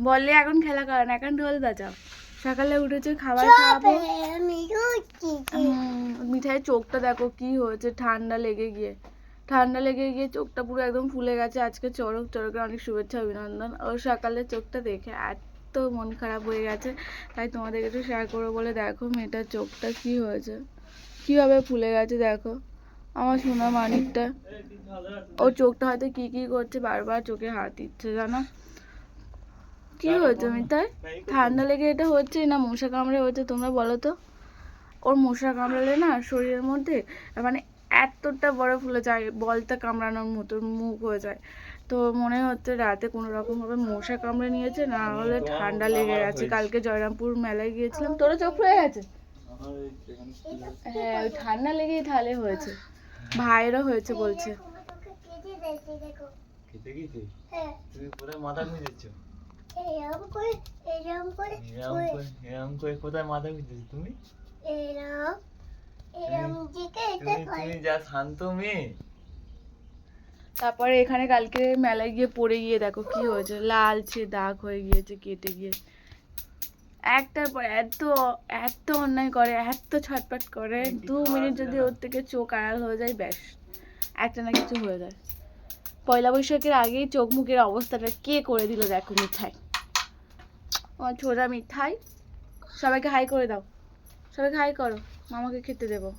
বললে এখন খেলা করেন, এখন ঢোল বাজাও। সকালে উঠেছে, খাবার খাওয়াবো। মিঠাইয়ের চোখটা দেখো কি হয়েছে, ঠান্ডা লেগে গিয়ে চোখটা পুরো একদম ফুলে গেছে। আজকে চড়কে অনেক শুভেচ্ছা অভিনন্দন। ওর সকালে চোখটা দেখে এত মন খারাপ হয়ে গেছে, তাই তোমাদেরকে একটু শেয়ার করবো বলে। দেখো মেয়েটার চোখটা কি হয়েছে, কিভাবে ফুলে গেছে দেখো। আমার সোনা মানিকটা, ওর চোখটা হয়তো কি করছে, বারবার চোখে হাত দিচ্ছে জানো। কি হয়েছে মিতাই? ঠান্ডা লেগে এটা হচ্ছে না মশা কামড়ে হচ্ছে? তোমরা বলো তো। ওর মশা কামড়ালে না শরীরের মধ্যে মানে এতটা বড় ফুলে যায়, বলটা কামড়ানোর মতো মুখ হয়ে যায়। তো মনে হচ্ছে রাতে কোনো রকম ভাবে মশা কামড়ে নিয়েছে, না হলে ঠান্ডা লেগে গেছে। কালকে জয়রামপুর মেলায় গিয়েছিলাম, তোরও চোখ ফুলে গেছে? হ্যাঁ, ওই ঠান্ডা লেগেই তাহলে হয়েছে। ভাইয়েরও হয়েছে বলছে। কোথায় মাথা গুঁজেছো তুমি? তুমি যা শান্ত মেয়ে। তারপরে এখানে কালকে মেলায় গিয়ে পড়ে গিয়ে দেখো কি হয়েছে, লালচে দাগ হয়ে গিয়েছে কেটে গিয়ে। একটার পর এত অন্যায় করে, এত ছটপট করে। 2 মিনিট যদি ওর থেকে চোখ আড়াল হয়ে যায়, ব্যাস একটা না কিছু হয়ে যায়। পয়লা বৈশাখের আগেই চোখ মুখের অবস্থাটা কে করে দিল দেখো। মিঠাই, আমার ছোড়া মিঠাই। সবাইকে হাই করে দাও, সবাইকে হাই করো, মামাকে খেতে দেবো।